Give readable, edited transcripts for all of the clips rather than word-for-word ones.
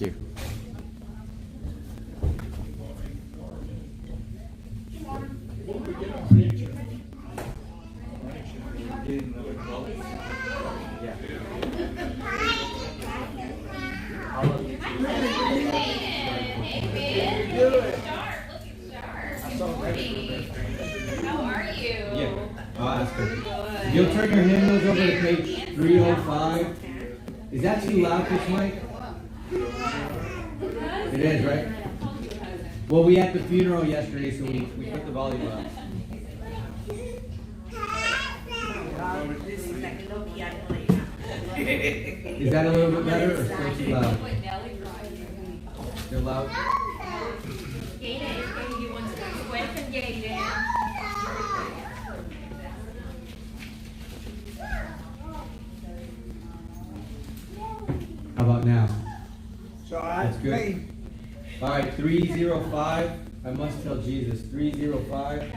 Thank you. How are you? Yeah. That's good. You'll turn your hymnals over to page 305. Is that too loud, this mic? It is, right? Well, we had the funeral yesterday, so we put the volume up. Is that a little bit better or still too loud? Still loud? How about now? So That's good. All right, 305. I must tell Jesus. 305.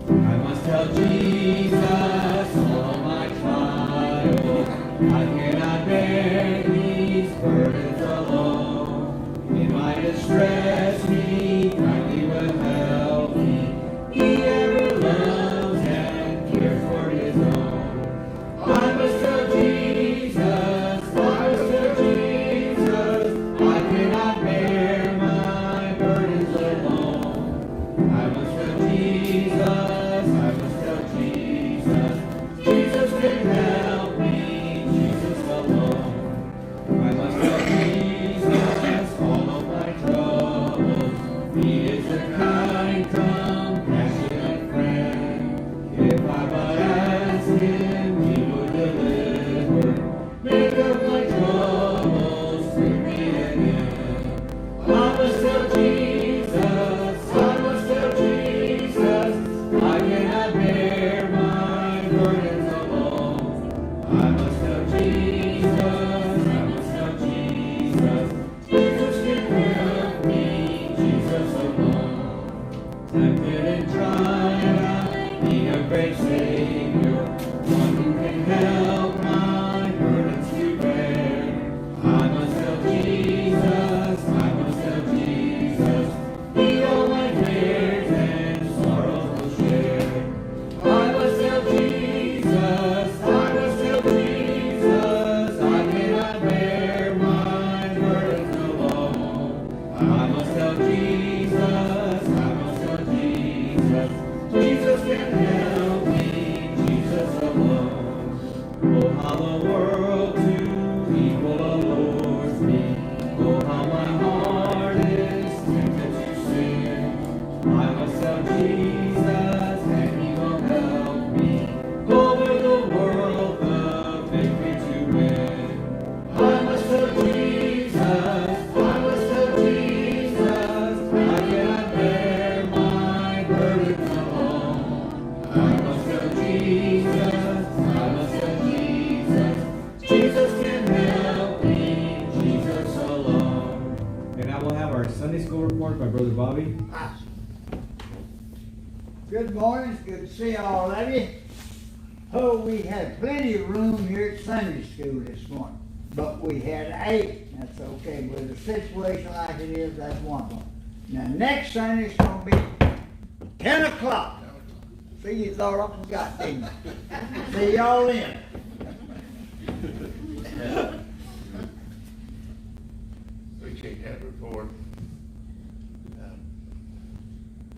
I must tell Jesus all my trials. I cannot bear these burdens alone. In my distress, He kindly will help me. He ever loves and cares for His own. I must tell Jesus, I must tell Jesus, I cannot bear my burdens alone. I must tell Jesus, I must tell Jesus, Jesus can help me, Jesus alone. I must tell Jesus all of my troubles. He is a kind, compassionate friend. If I but ask Him, He would deliver. Make up my troubles to me again. I must tell Jesus, I must tell Jesus, I cannot bear my burdens alone. I must tell Jesus, I must tell Jesus, Jesus can help me, Jesus alone. Tempted and tried, I need a great Savior, one who can help my burdens to bear. I must tell Jesus, I must tell Jesus, He all my cares and sorrows will share. I must tell Jesus, I must tell Jesus, I cannot bear my burdens alone. I must tell Jesus, I must tell Jesus, Jesus can help me, Jesus alone. Oh, how the world to evil allures me. Oh, how my heart is tempted to sin. I must tell Jesus, and He will help me over the world the victory to win. I must tell Jesus, I must tell Jesus, I cannot bear my burdens alone. I must tell Jesus, I must tell Jesus, Jesus can help me, Jesus alone. And now we'll have our Sunday school report by Brother Bobby. Good morning, it's good to see all of you. Oh, we had plenty of room here at Sunday school this morning, but we had 8. That's okay. With a situation like it is, that's one of them. Now, next Sunday it's going to be 10 o'clock. See, you thought I forgot, didn't you? See y'all in. Appreciate that report.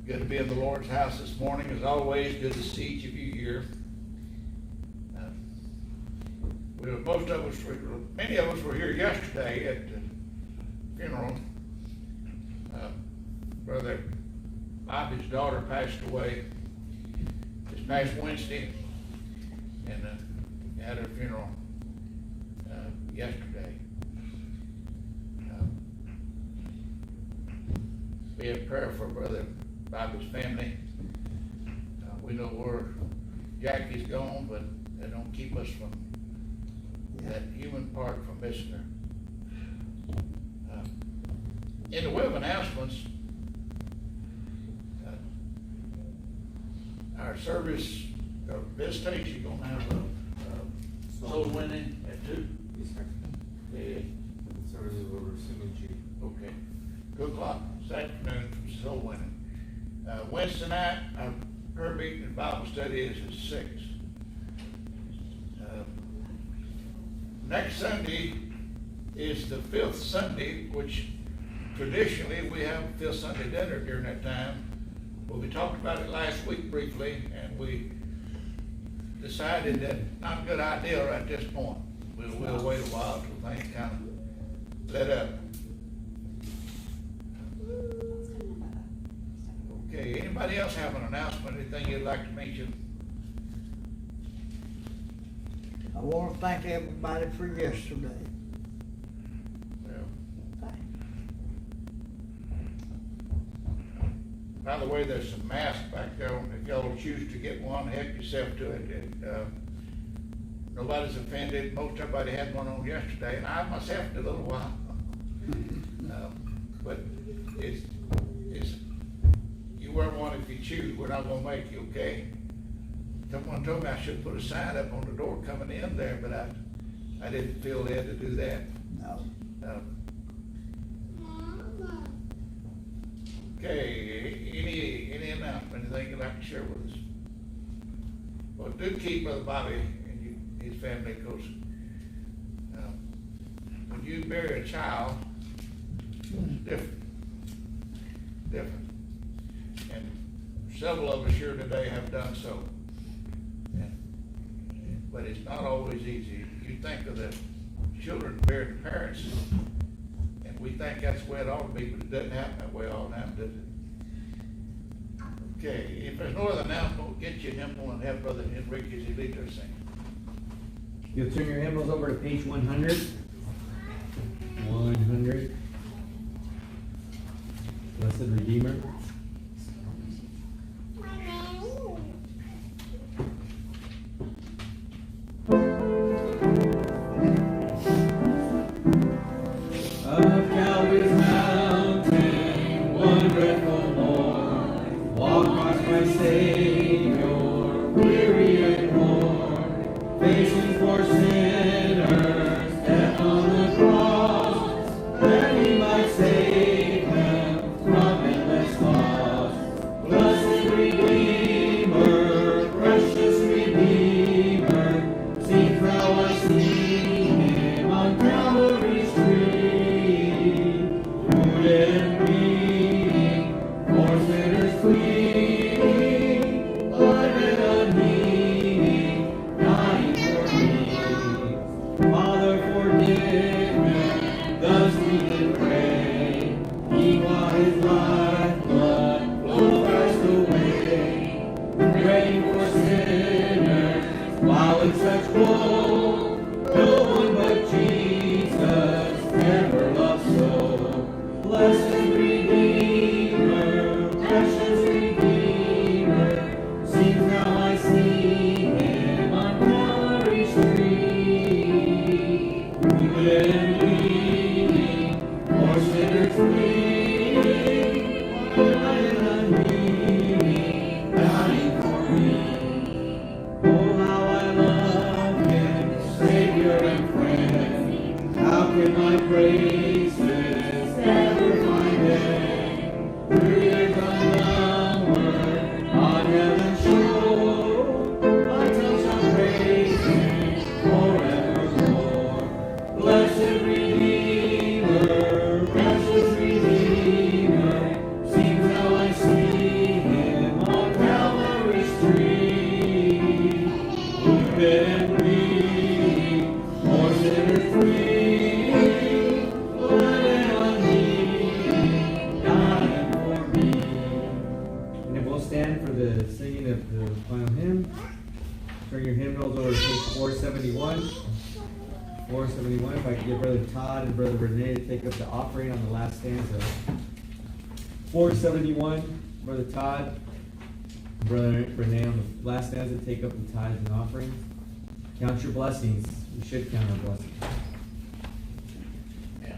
Good to be in the Lord's house this morning. As always, good to see each of you here. Many of us were here yesterday at the funeral. Brother Bobby's daughter passed away this past Wednesday, and had her funeral yesterday. Be in prayer for Brother Bobby's family. We know where Jackie's gone, but that don't keep us from that human part from missing her. In the way of announcements, our service, our visitation, gonna have a soul winning at 2. Yes, sir. Yeah. The services will resume in June. Okay, 2:00 this afternoon for soul winning. Wednesday night, our prayer meeting and Bible study is at 6. Next Sunday is the 5th Sunday, which traditionally we have 5th Sunday dinner during that time. Well, we talked about it last week briefly, and we decided that not a good idea right at this point. We'll wait a while till things kind of let up. Okay, anybody else have an announcement, anything you'd like to mention? I wanna thank everybody for yesterday. Well, Thank by the way, there's some masks back there, if y'all choose to get one, help yourself to it. Nobody's offended, most everybody had one on yesterday, and I myself did a little while. But it's, you wear one if you choose, we're not gonna make you, okay? Someone told me I should put a sign up on the door coming in there, but I didn't feel they had to do that. No. Okay, any announcement, anything you'd like to share with us? Well, do keep Brother Bobby and his family, because when you bury a child, it's different. And several of us here today have done so. But it's not always easy. You think of the children burying their parents, and we think that's the way it ought to be, but it doesn't happen that way all the time, does it? Okay, if there's no other announcement, we'll get you a hymnal and have Brother Enrique as he leads our singing. You'll turn your hymnals over to page 100. 100. Blessed Redeemer. Up Calvary's mountain, one dreadful morn, walked across my Savior, weary and worn, facing for sinners, death on the cross, that He might save them from endless loss. Blessed Redeemer, precious Redeemer, see how I see Him on Calvary's tree, wounded and bleeding, for sinners pleading, blood and unheeding, dying for me. Father, forgive me, thus we did pray. He while His lifeblood flowed Christ away, praying for sinners while in such woe. No one but Jesus ever loved so. Blessed Redeemer, precious Redeemer, see how I see Him on Calvary's tree. Wounded and bleeding, for sinners pleading, blood and unheeding, dying for me. Oh, how I love Him, Savior and friend. How can my praises ever find end? Through years unnumbered, on heaven's shore, my tongue shall praise Him forevermore. Blessed Redeemer, precious Redeemer, see how I see Him on Calvary's tree. Wounded and bleeding, for sinners pleading, blood and unheeding, dying for me. And then we'll stand for the singing of the final hymn. Turn your hymnals over to page 471. 471, if I could get Brother Todd and Brother Renee to take up the offering on the last stanza. 471, Brother Todd, Brother Renee on the last stanza, take up the tithes and offerings. Count your blessings. We should count our blessings. Yeah.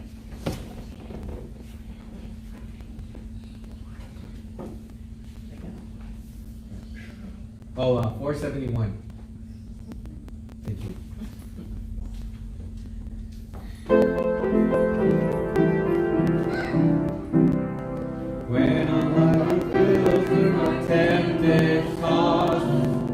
Oh, 471. Thank you. When on life feels through my tempted cause,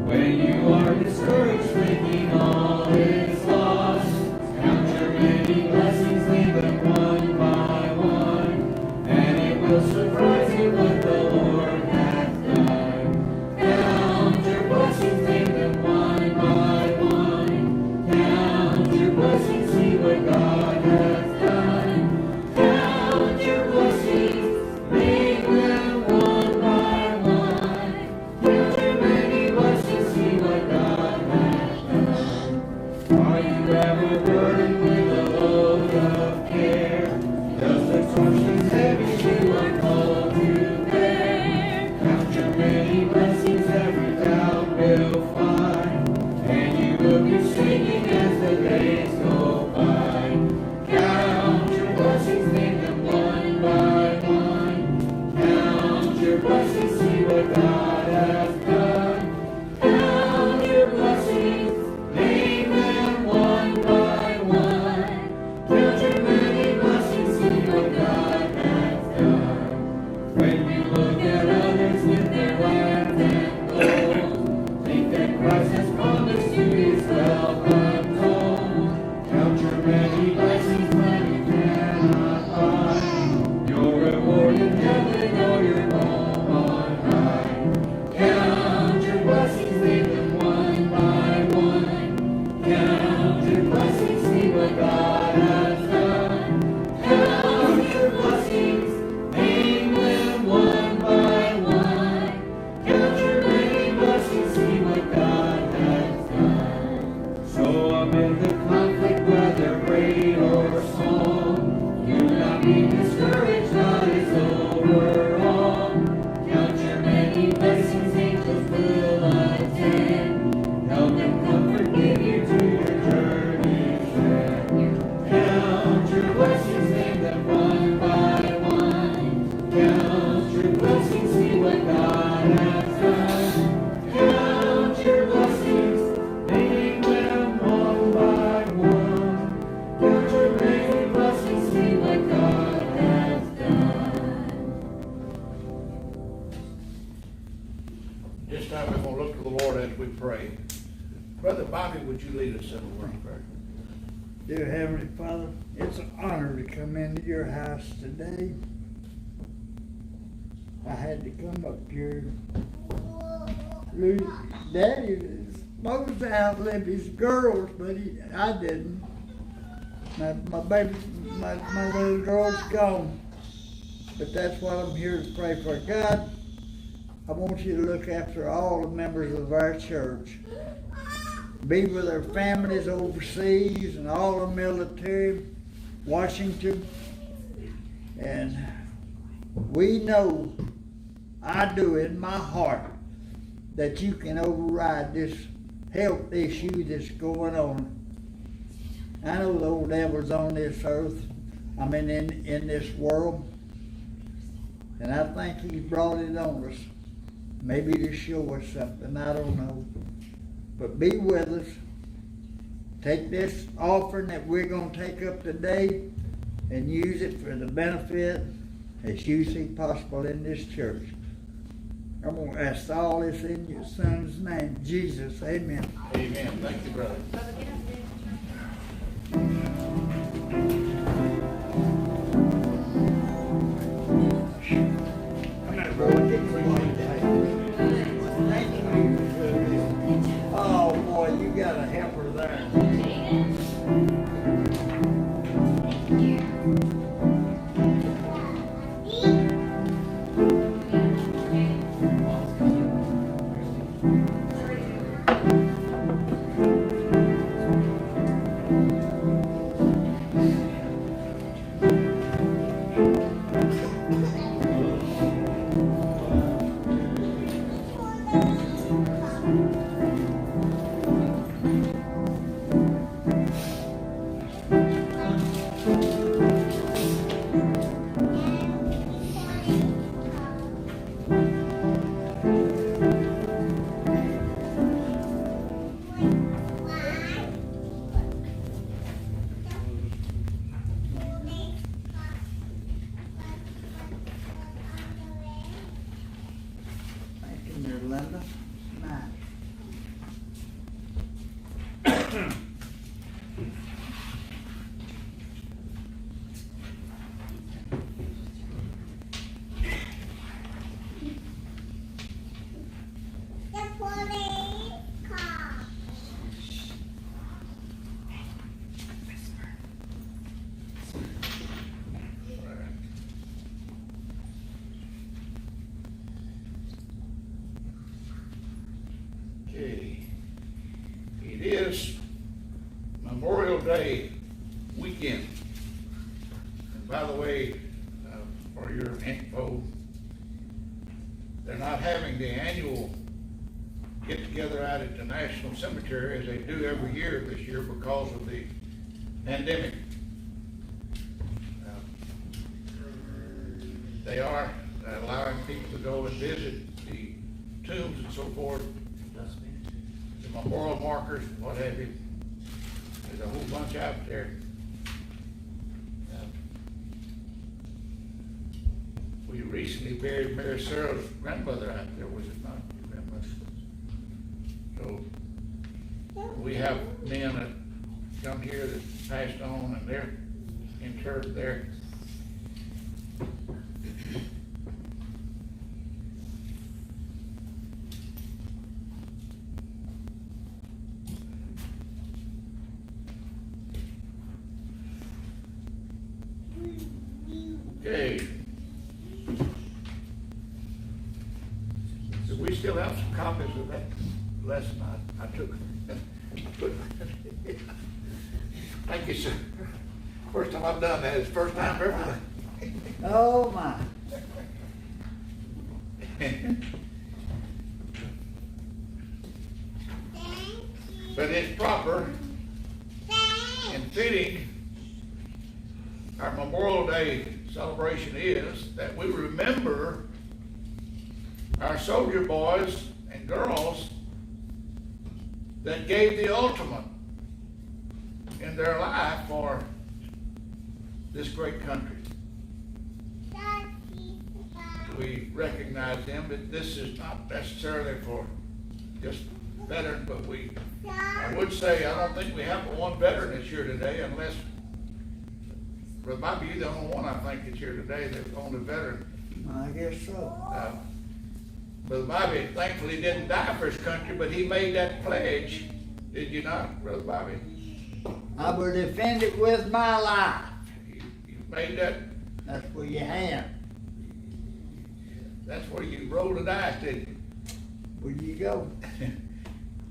when you are discouraged, thinking all is lost, count your many blessings, leave them one by one, and it will surprise you what the Lord hath done. Count your blessings, leave them one by one. Count your blessings, see what God hath done. Count your blessings, leave them one by one. Count your many blessings, see what God hath done. Are you ever burdened with a load of care? Does the crush is heavy you are called to bear? Count your many blessings, every doubt will fly, and you will be singing as the days go by. Count your blessings, name them one by one. Count your blessings, see what God has done. Count your blessings, name them one by one. Count your many blessings, see what God has done. When you look at others with their land and gold, think that Christ has promised you his wealth untold. Count your many blessings, money cannot buy your reward in heaven or your home on high. Count your blessings, leave them one by one. Count your blessings, see what God has done. Count your blessings, name them one by one. Count your many blessings, see what God has done. So amid the conflict, whether great or small, do not be discouraged, God is over all. Count your many blessings, angels will attend. Help and comfort give you to your journey's end. Count your blessings, name them one by one. Count your blessings, see what God has done. Count your blessings, name them one by one. Count your many blessings, see what God has done. This time we're gonna look to the Lord as we pray. Brother Bobby, would you lead us in a word of prayer? Dear Heavenly Father, it's an honor to come into your house today. I had to come up here. Daddy was supposed to outlive his girls, but I didn't. My little girl's gone. But that's what I'm here to pray for. God, I want you to look after all the members of our church. Be with their families overseas and all the military, Washington. And we know, I do in my heart, that you can override this health issue that's going on. I know the old devil's on this earth, in this world, and I think he's brought it on us, maybe to show us something, I don't know. But be with us. Take this offering that we're going to take up today and use it for the benefit as you see possible in this church. I'm going to ask all this in your son's name, Jesus. Amen. Amen. Thank you, brother. Oh boy, you got a helper there. Linda. Nice. Okay. It is Memorial Day weekend. And by the way, for your info, they're not having the annual get-together out at the National Cemetery as they do every year this year because of the pandemic. They are allowing people to go and visit the tombs and so forth, the memorial markers and what have you. There's a whole bunch out there. We recently buried Mary Sarah's grandmother out there, was it not? Your grandmother. So we have men that come here that passed on and they're interred there. Okay. Do we still have some copies of that lesson I took? Thank you, sir. First time I've done that. It's the first time ever. Oh, my. But it's proper and fitting. Our Memorial Day celebration is that we remember our soldier boys and girls that gave the ultimate in their life for this great country. We recognize them, but this is not necessarily for just veterans, but I would say I don't think we have one veteran that's here today unless Brother Bobby, you're the only one I think that's here today that's the only veteran. I guess so. Brother Bobby thankfully didn't die for his country, but he made that pledge. Did you not, Brother Bobby? I will defend it with my life. You made that. That's what you have. That's where you rolled the dice, didn't you? Where you go?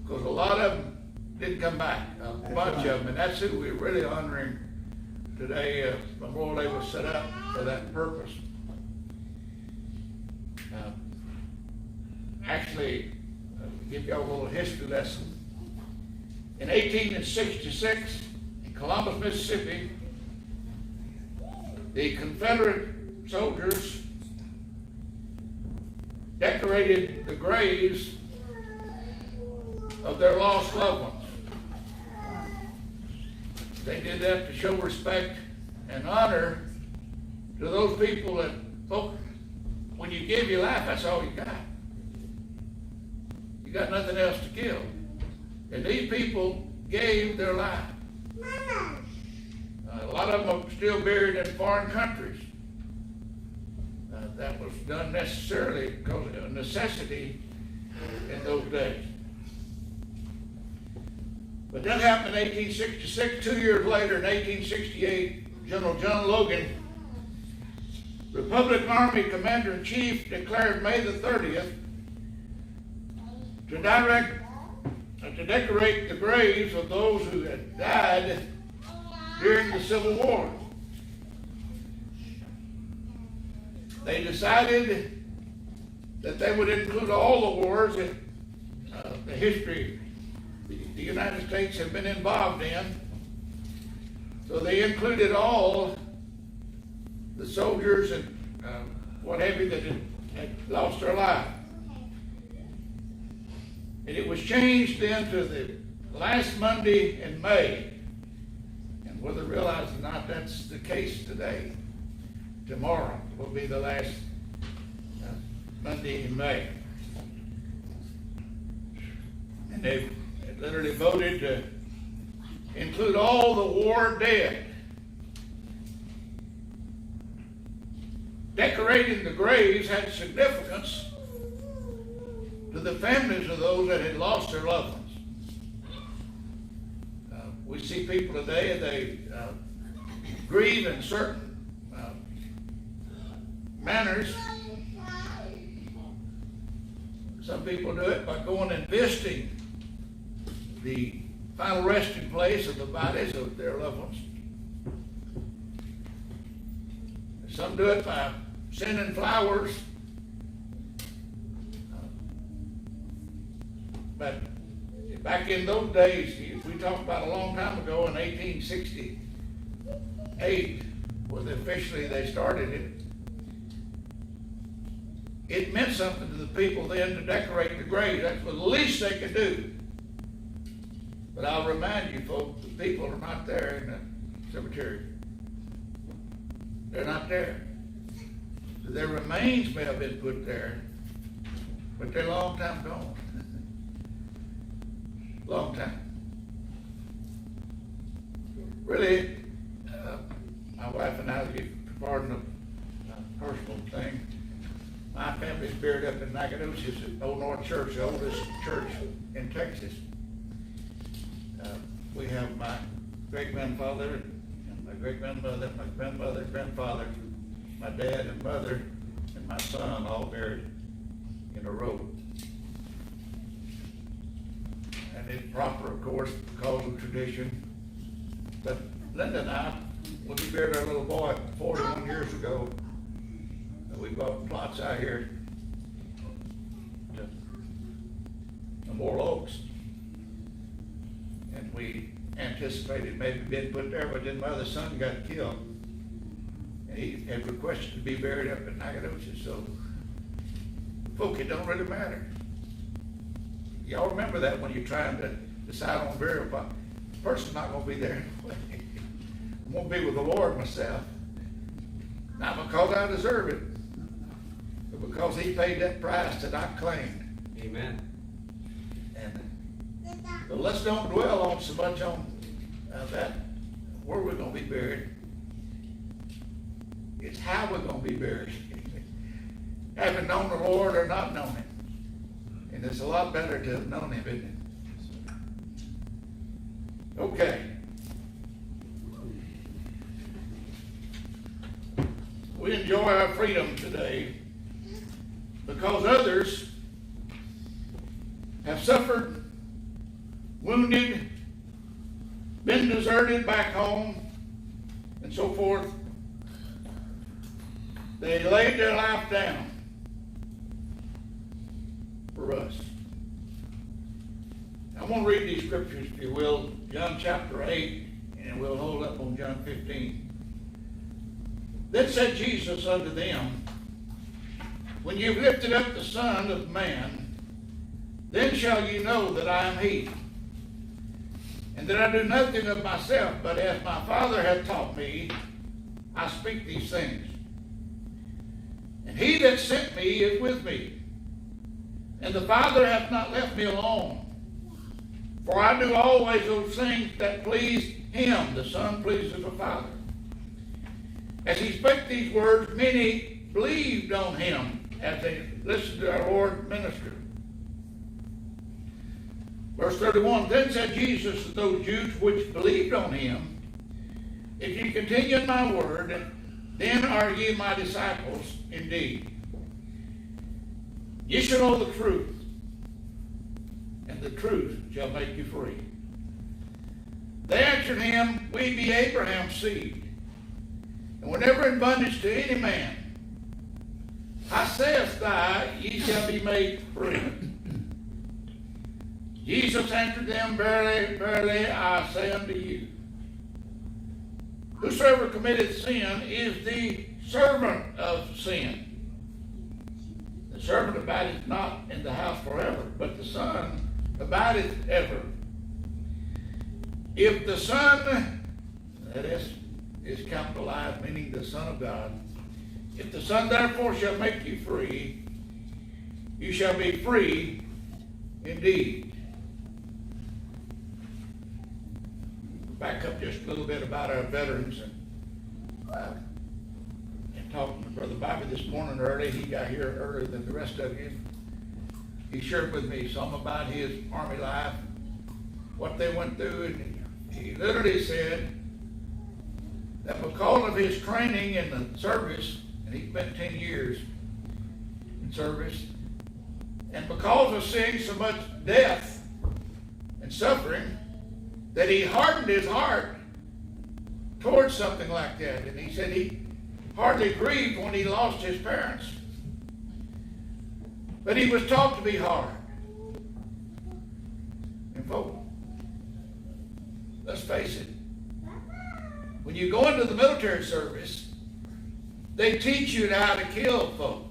Because a lot of them didn't come back. A That's bunch right. of them, and that's who we're really honoring today. Memorial Day was set up for that purpose. Actually, give y'all a little history lesson. In 1866, in Columbus, Mississippi, the Confederate soldiers decorated the graves of their lost loved ones. They did that to show respect and honor to those people that, folks, when you give your life, that's all you got. You got nothing else to give. And these people gave their life. A lot of them are still buried in foreign countries. That was done necessarily because of necessity in those days. But that happened in 1866. 2 years later, in 1868, General John Logan, Republican Army Commander-in-Chief, declared May the 30th to decorate the graves of those who had died during the Civil War. They decided that they would include all the wars in the history the United States have been involved in. So they included all the soldiers and what have you that had lost their life. And it was changed then to the last Monday in May. And whether realized or not, that's the case today. Tomorrow will be the last Monday in May. And they literally voted to include all the war dead. Decorating the graves had significance to the families of those that had lost their loved ones. We see people today, they grieve in certain manners. Some people do it by going and visiting the final resting place of the bodies of their loved ones. Some do it by sending flowers. But back in those days, we talked about a long time ago in 1868, when officially they started it. It meant something to the people then to decorate the graves. That's the least they could do. But I'll remind you, folks, the people are not there in the cemetery. They're not there. Their remains may have been put there, but they're a long time gone. Long time. Really, my wife and I, pardon the personal thing, my family's buried up in Nacogdoches at Old North Church, the oldest church in Texas. We have my great-grandfather and my great-grandmother, my grandmother, grandfather, my dad and mother, and my son all buried in a row. And it's proper, of course, because of tradition. But Linda and I, when we buried our little boy 41 years ago, we bought plots out here to Memorial Oaks. And we anticipated maybe being put there, but then my other son got killed. And he had requested to be buried up in Nacogdoches. So, folk, it don't really matter. Y'all remember that when you're trying to decide on burial plot. The person's not going to be there anyway. I'm going to be with the Lord myself. Not because I deserve it, but because He paid that price that I claimed. Amen. But let's don't dwell on so much on that, where we're going to be buried. It's how we're going to be buried. Having known the Lord or not known Him. And it's a lot better to have known Him, isn't it? Okay. We enjoy our freedom today because others have suffered, wounded, been deserted back home, and so forth. They laid their life down for us. I want to read these scriptures, if you will, John chapter 8, and we'll hold up on John 15. Then said Jesus unto them, When you've lifted up the Son of Man, then shall you know that I am He, and that I do nothing of myself, but as my Father hath taught me, I speak these things. And He that sent me is with me, and the Father hath not left me alone. For I do always those things that please Him. The Son pleases the Father. As He spake these words, many believed on Him as they listened to our Lord minister. Verse 31, Then said Jesus to those Jews which believed on Him, If ye continue in my word, then are ye my disciples indeed. Ye shall know the truth, and the truth shall make you free. They answered Him, We be Abraham's seed, and were never in bondage to any man. How sayest thou, ye shall be made free? Jesus answered them, Verily, verily, I say unto you, whosoever committeth sin is the servant of sin. The servant abideth not in the house forever, but the Son abideth ever. If the Son, that is capitalized, meaning the Son of God, if the Son therefore shall make you free, you shall be free indeed. back up just a little bit about our veterans and talking to Brother Bobby this morning early. He got here earlier than the rest of you. He shared with me some about his Army life, what they went through, and he literally said that because of his training in the service, and he spent 10 years in service, and because of seeing so much death and suffering, that he hardened his heart towards something like that. And he said he hardly grieved when he lost his parents. But he was taught to be hard. And folks, let's face it, when you go into the military service, they teach you how to kill folks.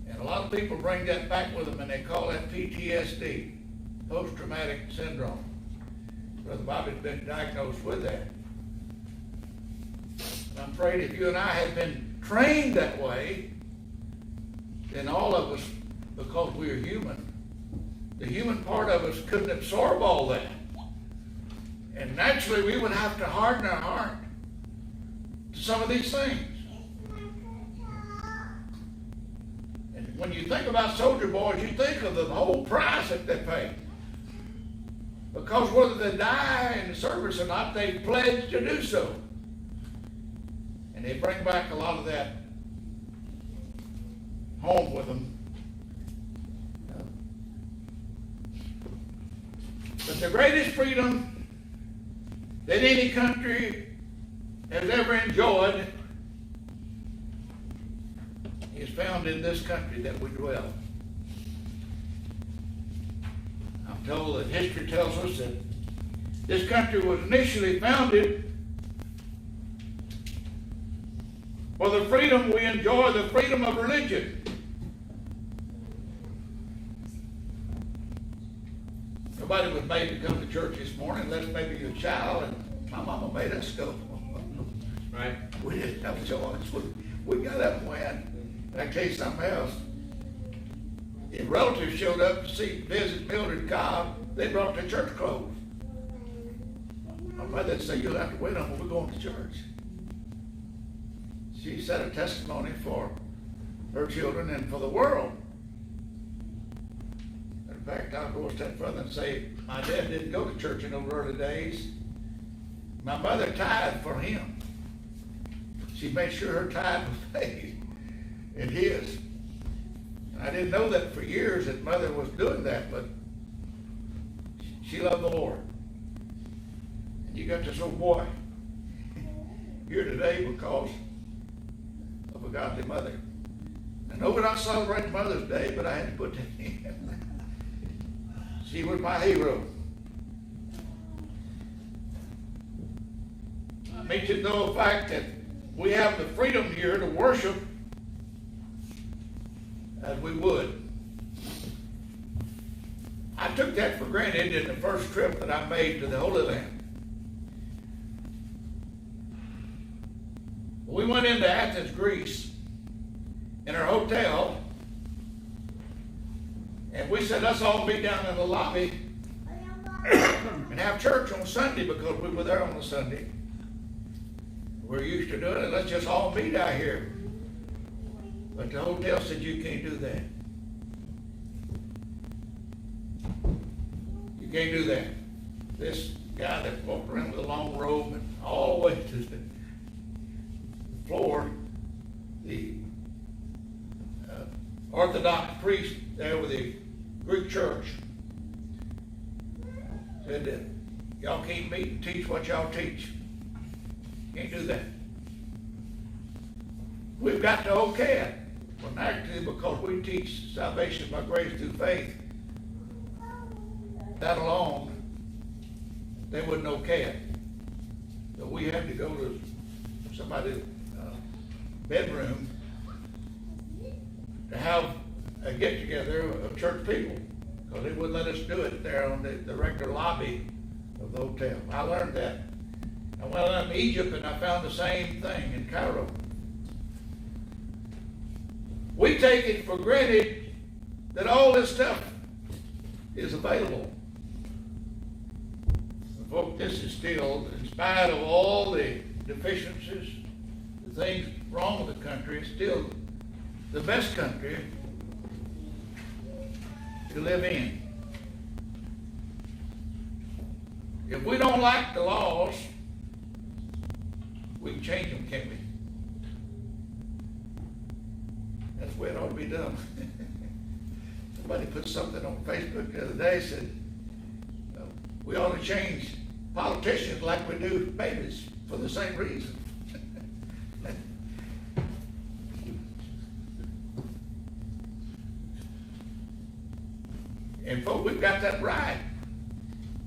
And a lot of people bring that back with them, and they call that PTSD, post-traumatic syndrome. Brother Bobby's been diagnosed with that. And I'm afraid if you and I had been trained that way, then all of us, because we are human, the human part of us couldn't absorb all that. And naturally we would have to harden our heart to some of these things. And when you think about soldier boys, you think of the whole price that they pay. Because whether they die in the service or not, they pledge to do so. And they bring back a lot of that home with them. But the greatest freedom that any country has ever enjoyed is found in this country that we dwell. I'm told that history tells us that this country was initially founded for the freedom we enjoy, the freedom of religion. Nobody was made to come to church this morning unless maybe you're a child, and my mama made us go. Right? We didn't have a choice. We got up and went. And I tell you something else. If relatives showed up to visit Mildred Cobb, they brought their church clothes. My mother would say, "You'll have to wait on when we're going to church." She set a testimony for her children and for the world. In fact, I'll go a step further and say my dad didn't go to church in those early days. My mother tithed for him. She made sure her tithe was paid in his. And I didn't know that for years that mother was doing that, but she loved the Lord. And you got this old boy here today because of a godly mother. I know we're not celebrating Mother's Day, but I had to put that in. She was my hero. I need you to know the fact that we have the freedom here to worship as we would. I took that for granted in the first trip that I made to the Holy Land. We went into Athens, Greece, in our hotel, and we said, let's all be down in the lobby and have church on Sunday because we were there on a Sunday. We're used to doing it. Let's just all meet out here. But the hotel said, you can't do that. You can't do that. This guy that walked around with a long robe and all the way to the floor, the Orthodox priest there with the Greek church said that y'all can't meet and teach what y'all teach. Can't do that. We've got to okay it. Well, naturally, because we teach salvation by grace through faith, that alone, they wouldn't okay it. So we had to go to somebody's bedroom to have a get-together of church people, because they wouldn't let us do it there on the regular lobby of the hotel. I learned that. I went out to Egypt and I found the same thing in Cairo. We take it for granted that all this stuff is available. And folks, this is still, in spite of all the deficiencies, the things wrong with the country, it's still the best country to live in. If we don't like the laws, we can change them, can't we? That's the way it ought to be done. Somebody put something on Facebook the other day, said, we ought to change politicians like we do babies for the same reason. And folks, we've got that right,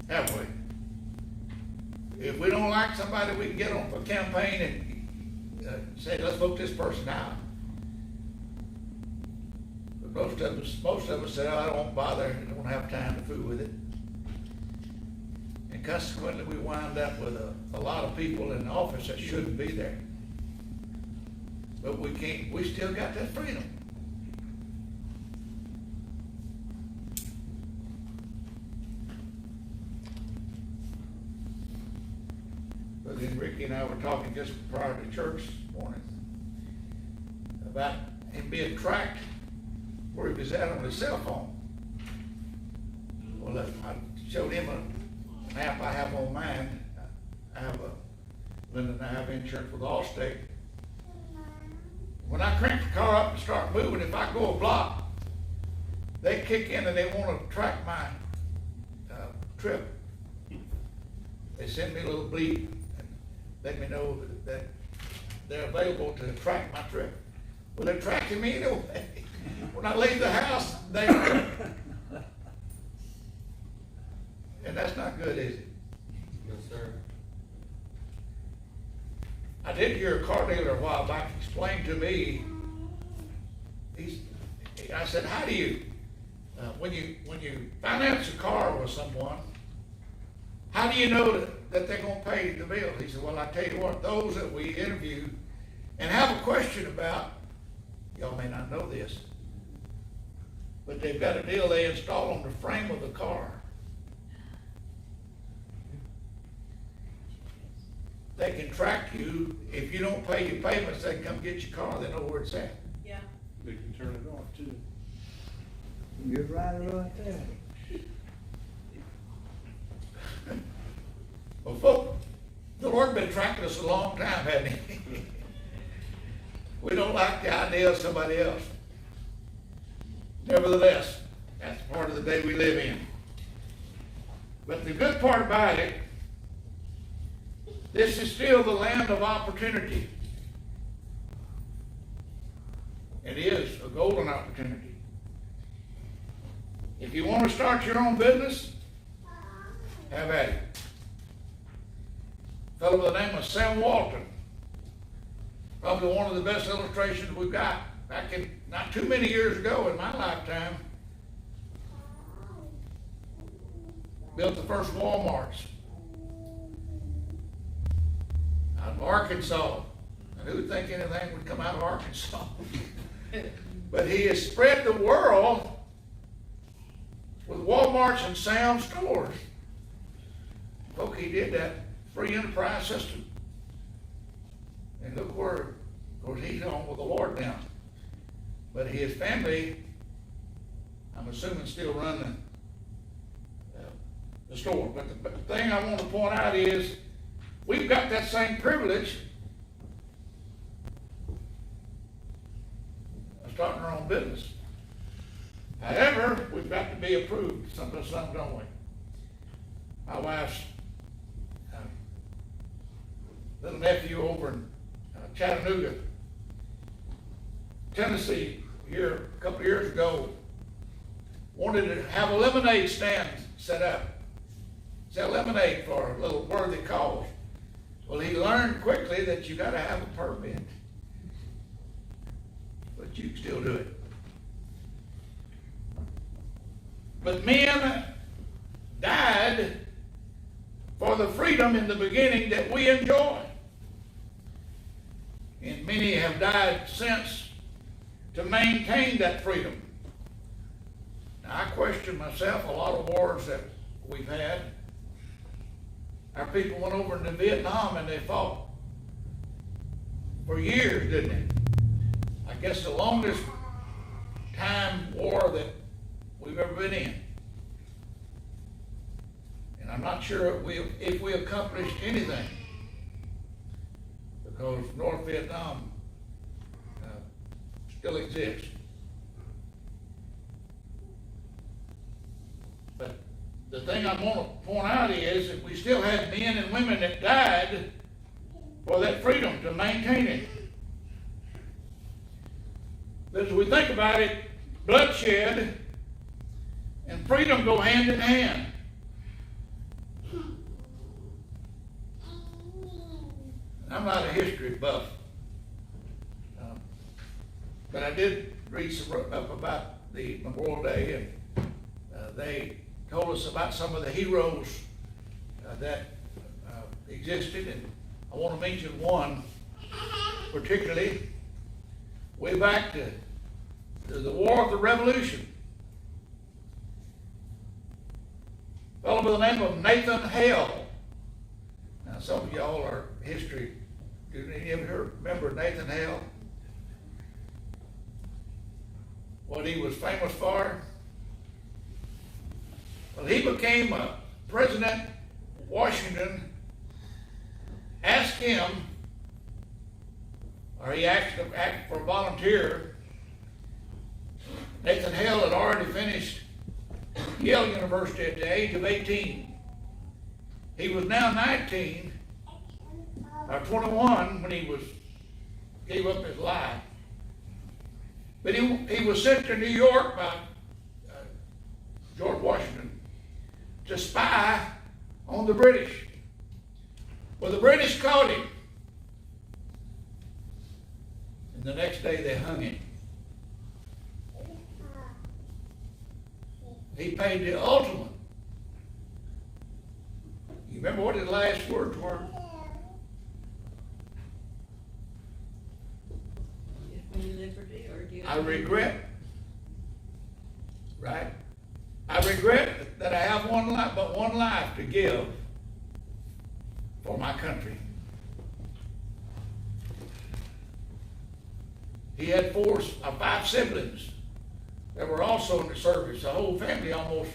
haven't we? If we don't like somebody, we can get on a campaign and say, let's vote this person out. But most of us say, oh, I don't want to bother, I don't have time to fool with it. And consequently, we wind up with a lot of people in office that shouldn't be there. But we still got that freedom. But then Ricky and I were talking just prior to church this morning about him being tracked where he was at on his cell phone. Well, I showed him an app I have on mine. Linda and I have insurance with Allstate. When I crank the car up and start moving, if I go a block, they kick in and they want to track my trip. They send me a little bleep and let me know that they're available to track my trip. Well, they're tracking me anyway. When I leave the house, they are. And that's not good, is it? Yes, sir. I did hear a car dealer a while back explain to me, I said, how do you, when you finance a car with someone, how do you know that they're going to pay the bill? He said, well, I tell you what, those that we interview and have a question about, y'all may not know this, but they've got a deal they install on the frame of the car. They can track you. If you don't pay your payments, they can come get your car. They know where it's at. Yeah. They can turn it off too. You're right about that. Well, folks, the Lord been tracking us a long time, hasn't he? We don't like the idea of somebody else. Nevertheless, that's part of the day we live in. But the good part about it, this is still the land of opportunity. It is a golden opportunity. If you want to start your own business, have at it. A fellow by the name of Sam Walton, probably one of the best illustrations we've got. Back in, not too many years ago in my lifetime, built the first Walmarts out of Arkansas. And who would think anything would come out of Arkansas? But he has spread the world with Walmarts and Sam's stores. Folks, he did that free enterprise system. And look where, of course, he's on with the Lord now. But his family, I'm assuming, still run the store. But the thing I want to point out is, we've got that same privilege of starting our own business. However, we've got to be approved, some, don't we? My wife's little nephew over in Chattanooga, Tennessee, here a couple of years ago, wanted to have a lemonade stand set up. Sell lemonade for a little worthy cause. Well, he learned quickly that you got to have a permit, but you can still do it. But men died for the freedom in the beginning that we enjoy. And many have died since to maintain that freedom. I question myself a lot of wars that we've had. Our people went over into Vietnam and they fought for years, didn't they? I guess the longest time war that we've ever been in. And I'm not sure if we accomplished anything, because North Vietnam still exists. But the thing I want to point out is that we still had men and women that died for that freedom to maintain it. But as we think about it, bloodshed and freedom go hand in hand. I'm not a history buff, but I did read some up about the Memorial Day, and they told us about some of the heroes that existed, and I want to mention one particularly, way back to the War of the Revolution. A fellow by the name of Nathan Hale. Now, some of y'all are history. Do any of you remember Nathan Hale? What he was famous for? Well, he became a President Washington asked him, or he asked for a volunteer. Nathan Hale had already finished Yale University at the age of 18. He was now 19, or 21 when he gave up his life. But he was sent to New York by George Washington to spy on the British. Well, the British caught him. And the next day they hung him. He paid the ultimate. You remember what his last words were? Give me liberty or give I regret, right? I regret that I have but one life to give for my country. He had 5 siblings that were also in the service. The whole family almost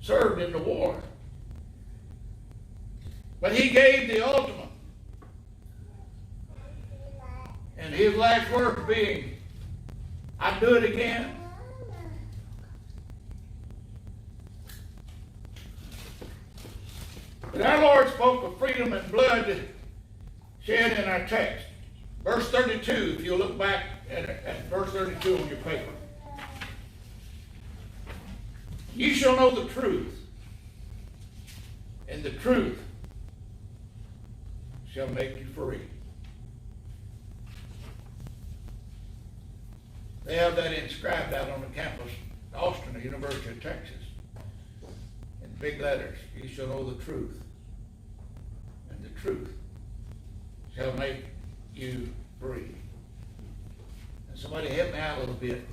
served in the war. But he gave the ultimate. And his last words being, I'd do it again. But our Lord spoke of freedom and blood shed in our text. Verse 32, if you look back at verse 32 on your paper. You shall know the truth, and the truth shall make you free. They have that inscribed out on the campus, Austin, the University of Texas, in big letters. You shall know the truth, and the truth shall make you free. And somebody help me out a little bit.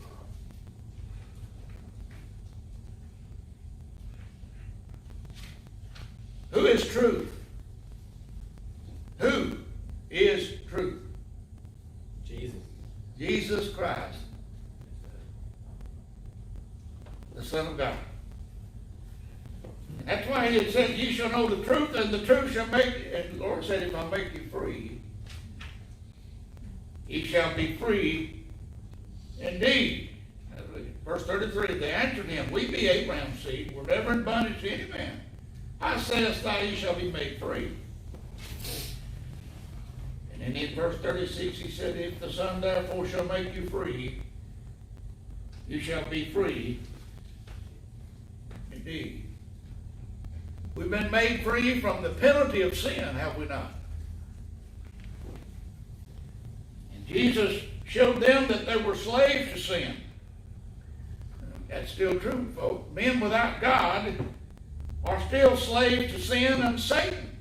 Who is truth? Who is truth? Jesus. Jesus Christ, the Son of God. And that's why he said, you shall know the truth, and the truth shall make you. And the Lord said, if I make you free, ye shall be free indeed. Verse 33, they answered him, we be Abraham's seed, we're never in bondage to any man. How sayest thou, ye shall be made free? And then in verse 36, he said, if the Son therefore shall make you free, you shall be free indeed. We've been made free from the penalty of sin, have we not? And Jesus showed them that they were slaves to sin. That's still true, folks. Men without God are still slaves to sin and Satan,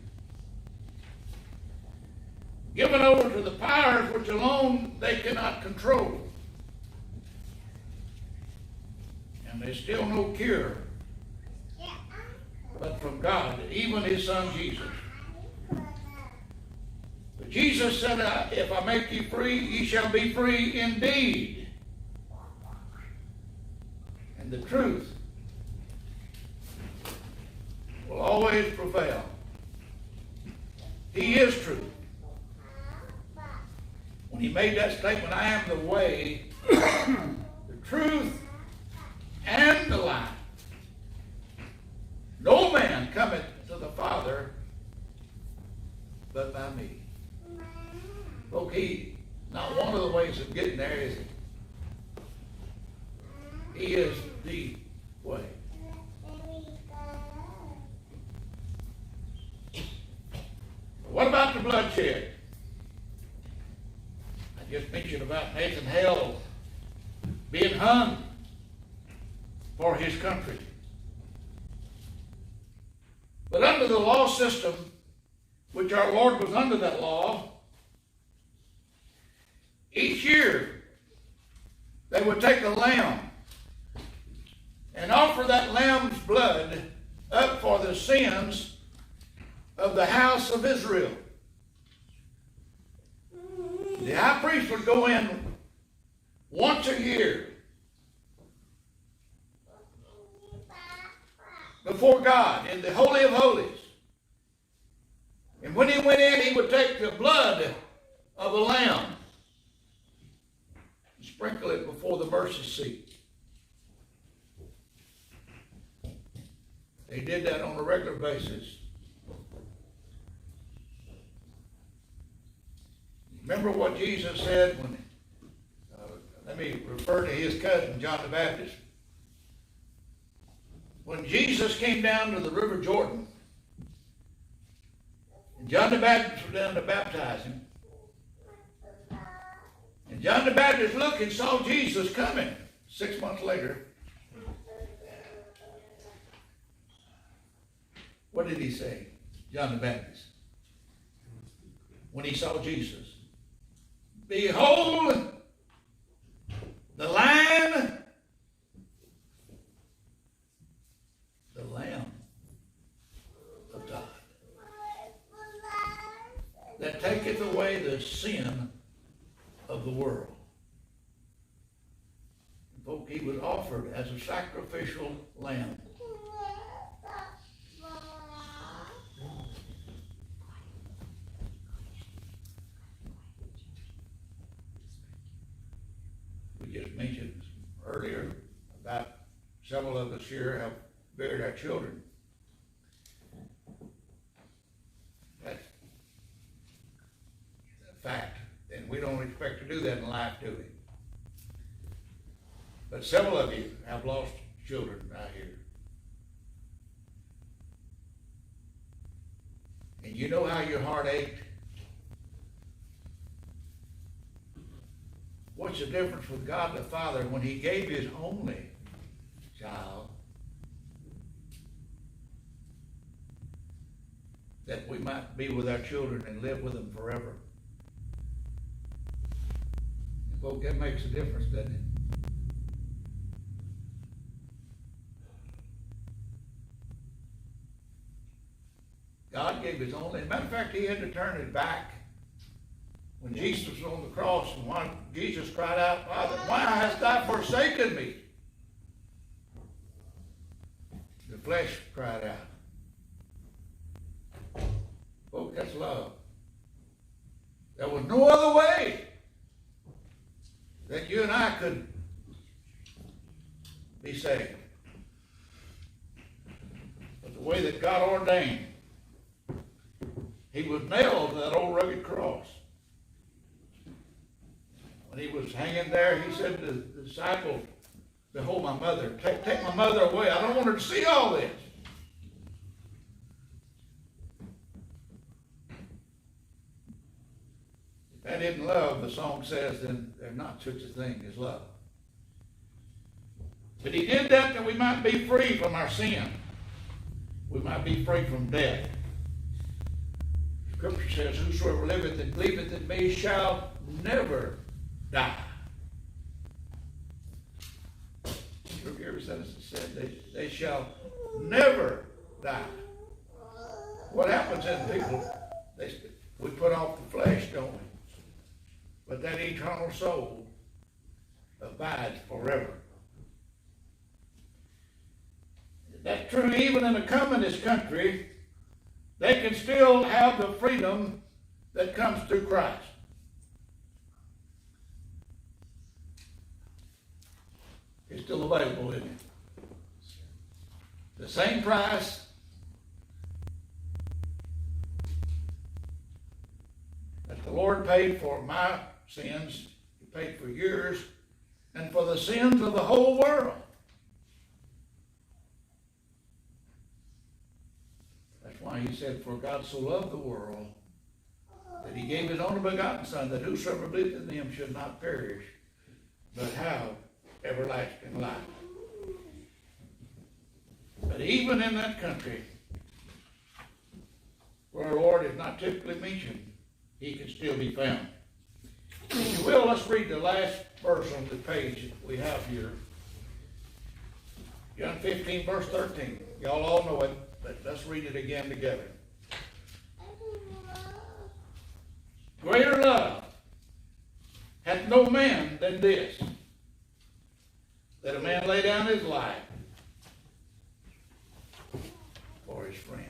given over to the powers which alone they cannot control. And man. There's still no cure but from God, even his son Jesus. But Jesus said, if I make you free, ye shall be free indeed. And the truth will always prevail. He is truth. When he made that statement, I am the way, the truth, and the life. No man cometh to the Father but by me. Look, not one of the ways of getting there, is it? He is the way. What about the bloodshed? I just mentioned about Nathan Hale being hung for his country. But under the law system, which our Lord was under that law, each year they would take a lamb and offer that lamb's blood up for the sins of the house of Israel. The high priest would go in once a year before God in the Holy of Holies. And when he went in, he would take the blood of a lamb and sprinkle it before the mercy seat. They did that on a regular basis. Remember what Jesus said when, let me refer to his cousin, John the Baptist. When Jesus came down to the River Jordan, and John the Baptist was down to baptize him, and John the Baptist looked and saw Jesus coming 6 months later. What did he say, John the Baptist, when he saw Jesus? Behold, the Lamb of God, that taketh away the sin of the world. And folk, he was offered as a sacrificial lamb. We just mentioned earlier about several of us here have buried our children. That's a fact, and we don't expect to do that in life, do we? But several of you have lost children out here. And you know how your heart ached? What's the difference with God the Father when he gave his only child that we might be with our children and live with them forever? And folks, that makes a difference, doesn't it? God gave his only. As a matter of fact, he had to turn his back when Jesus was on the cross, and when Jesus cried out, Father, why hast thou forsaken me? The flesh cried out. Folks, that's love. There was no other way that you and I could be saved but the way that God ordained. He was nailed to that old rugged cross. When he was hanging there, he said to the disciples, behold my mother, take my mother away. I don't want her to see all this. If that isn't love, the song says, then there's not such a thing as love. But he did that we might be free from our sin. We might be free from death. Scripture says, whosoever liveth and believeth in me shall never die. Have you ever citizens said, they shall never die. What happens in people, we put off the flesh, don't we? But that eternal soul abides forever. That's true even in a communist country. They can still have the freedom that comes through Christ. It's still available, isn't it? The same price that the Lord paid for my sins, He paid for yours, and for the sins of the whole world. That's why He said, for God so loved the world that He gave His only begotten Son, that whosoever believeth in Him should not perish, but have everlasting life. But even in that country, where our Lord is not typically mentioned, He can still be found. If you will, let's read the last verse on the page that we have here. John 15, verse 13. Y'all all know it, but let's read it again together. Greater love hath no man than this, that a man lay down his life for his friends.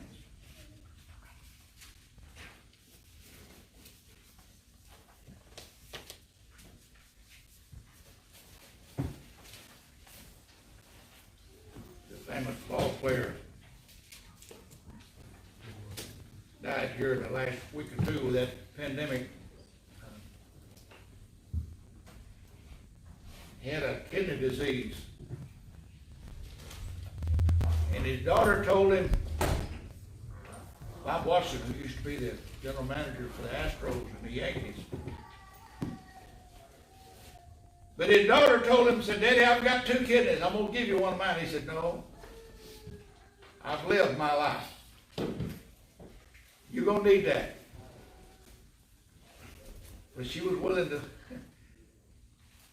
The famous ball player died here in the last week or two with that pandemic. He had a kidney disease. And his daughter told him, Bob Watson, who used to be the general manager for the Astros and the Yankees. But his daughter told him, said, Daddy, I've got 2 kidneys. I'm going to give you one of mine. He said, no, I've lived my life. You're going to need that. But she was willing to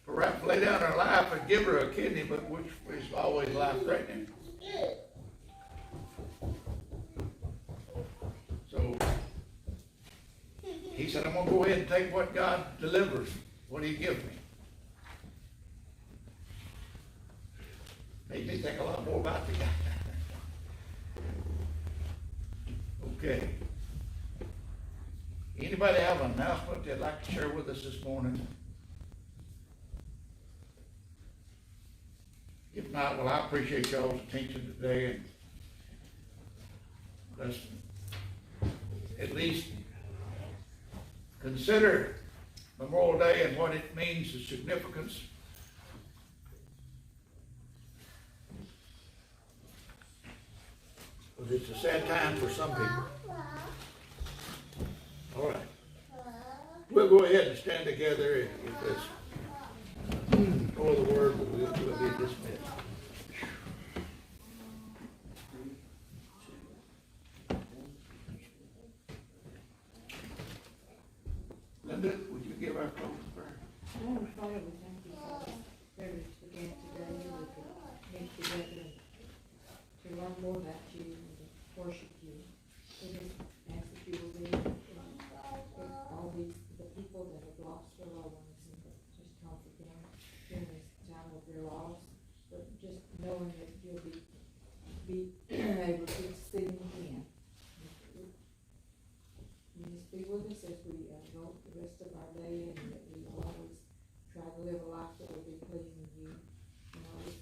perhaps lay down her life and give her a kidney, but which is always life-threatening. So he said, I'm going to go ahead and take what God delivers, what He gives me. Made me think a lot more about the guy. Okay. Anybody have an announcement they'd like to share with us this morning? If not, well, I appreciate y'all's attention today, and let's at least consider Memorial Day and what it means, the significance. But it's a sad time for some people. All right. We'll go ahead and stand together if there's no other word, but we'll be dismissed. Linda, would you give our closing prayer? Heavenly Father, we thank you for this privilege again today. We could meet together to learn more about you and to worship you. We just ask that you will be with all the people that have lost their loved ones, and just comfort them during this time of their loss. But just knowing that you'll be able to see them again. You just be with us as we go the rest of our day, and that we will always try to live a life that will be pleasing to you. And always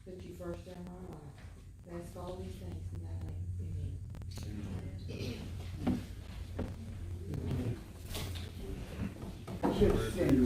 put you first in our life. We ask all these things in that name. Amen. Should send,